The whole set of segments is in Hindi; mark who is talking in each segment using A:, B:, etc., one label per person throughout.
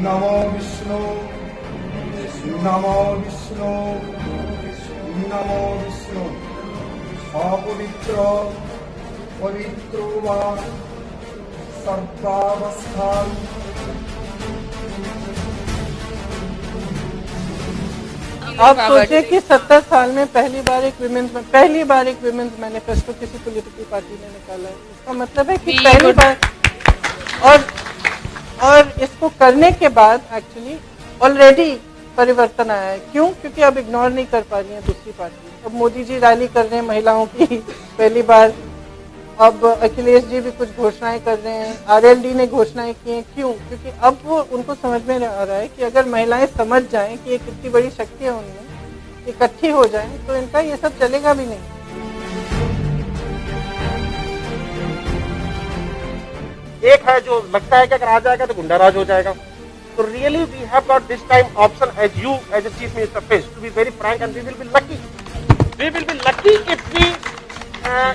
A: नमो विष्णु नमो विष्णु नमो विष्णु अपवित्र पवित्रो वा सर्वावस्थान
B: आप सोचिए कि 70 साल में पहली बार एक विमेंस मैनिफेस्टो किसी पॉलिटिकल पार्टी ने निकाला है। इसका मतलब है कि पहली बार और इसको करने के बाद एक्चुअली ऑलरेडी परिवर्तन आया है। क्यों? क्योंकि अब इग्नोर नहीं कर पा रही है दूसरी पार्टी। अब मोदी जी रैली कर रहे हैं महिलाओं की पहली बार। अब अखिलेश जी भी कुछ घोषणाएं कर रहे हैं, आरएलडी ने घोषणाएं की हैं। क्यों? क्योंकि अब वो उनको समझ में आ रहा है कि अगर महिलाएं समझ जाएं कि ये कितनी बड़ी शक्ति है उनमें, इकट्ठी हो जाएं, तो इनका ये सब चलेगा भी नहीं।
C: एक है जो लगता है कि अगर आ जाएगा तो गुंडाराज हो जाएगा। तो really we have got this time option as you as a chief minister face to be very frank and we will be lucky. We will be lucky if we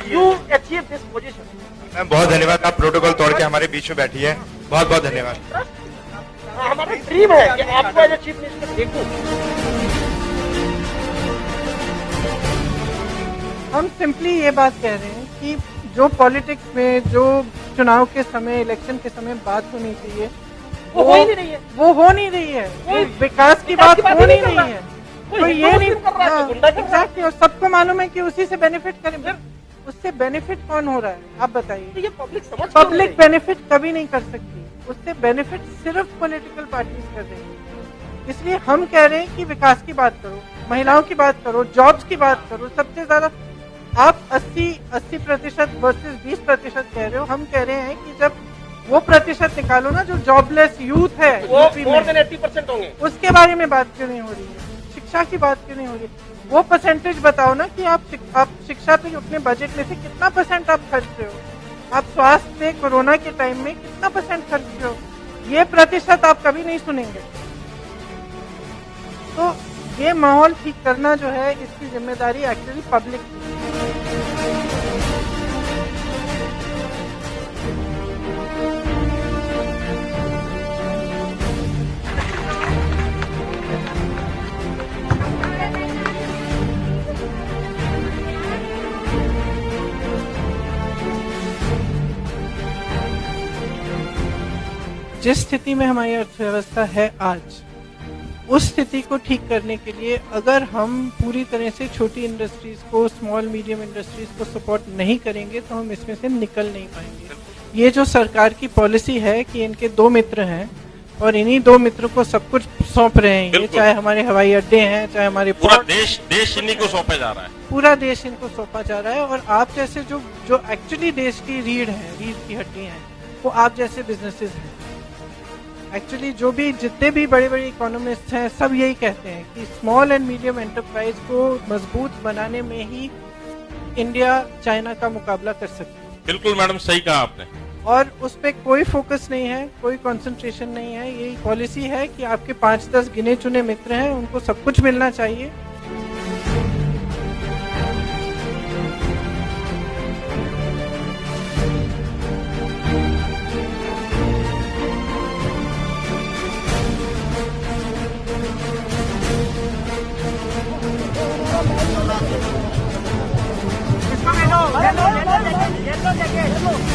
C: you achieve this position.
D: Ma'am बहुत धन्यवाद, आप प्रोटोकॉल तोड़ के हमारे बीच में बैठी है। बहुत बहुत धन्यवाद।
C: हमारा ड्रीम है कि आपको एज चीफ मिनिस्टर देखूं।
B: हम सिंपली ये बात कह रहे हैं कि जो पॉलिटिक्स में जो चुनाव के समय, इलेक्शन के समय बात होनी चाहिए
C: वो हो ही नहीं रही है।
B: वो हो नहीं रही है। विकास की बात हो नहीं रही है। तो ये नहीं एग्जैक्टली। और सबको मालूम है कि उसी से बेनिफिट करें। उससे बेनिफिट कौन हो रहा है आप बताइए?
C: तो ये
B: पब्लिक बेनिफिट कभी नहीं कर सकती। उससे बेनिफिट सिर्फ पॉलिटिकल पार्टीज कर रही है। इसलिए हम कह रहे हैं कि विकास की बात करो, महिलाओं की बात करो, जॉब्स की बात करो। सबसे ज्यादा आप 80% वर्सेस 20% कह रहे हो। हम कह रहे हैं कि जब वो प्रतिशत निकालो ना जो जॉबलेस यूथ है,
C: वो मोर देन 80% होंगे।
B: उसके बारे में बात क्यों नहीं हो रही है? शिक्षा की बात क्यों नहीं हो रही? वो परसेंटेज बताओ ना कि आप शिक्षा पे अपने बजट में से कितना % आप खर्च रहे हो? आप स्वास्थ्य में कोरोना के टाइम में कितना % खर्च रहे हो? ये प्रतिशत आप कभी नहीं सुनेंगे। तो ये माहौल ठीक करना जो है, इसकी जिम्मेदारी एक्चुअली पब्लिक की है। जिस स्थिति में हमारी अर्थव्यवस्था है आज, उस स्थिति को ठीक करने के लिए अगर हम पूरी तरह से छोटी इंडस्ट्रीज को, स्मॉल मीडियम इंडस्ट्रीज को सपोर्ट नहीं करेंगे तो हम इसमें से निकल नहीं पाएंगे। ये जो सरकार की पॉलिसी है कि इनके 2 मित्र हैं और इन्हीं 2 मित्रों को सब कुछ सौंप रहे हैं, ये चाहे हमारे हवाई अड्डे हैं, चाहे हमारे
E: पूरा देश इन्हीं को सौंपा जा रहा है।
B: पूरा देश इनको सौंपा जा रहा है। और आप जैसे जो एक्चुअली देश की रीढ़ की हड्डी है, वो आप जैसे बिजनेसेस हैं। एक्चुअली जितने भी बड़े बड़े इकोनॉमिस्ट हैं, सब यही कहते हैं कि स्मॉल एंड मीडियम एंटरप्राइज को मजबूत बनाने में ही इंडिया चाइना का मुकाबला कर सकती है।
E: बिल्कुल मैडम, सही कहा आपने।
B: और उस पर कोई फोकस नहीं है, कोई कंसंट्रेशन नहीं है। यही पॉलिसी है कि आपके 5-10 गिने चुने मित्र हैं, उनको सब कुछ मिलना चाहिए।
C: Yellow jacket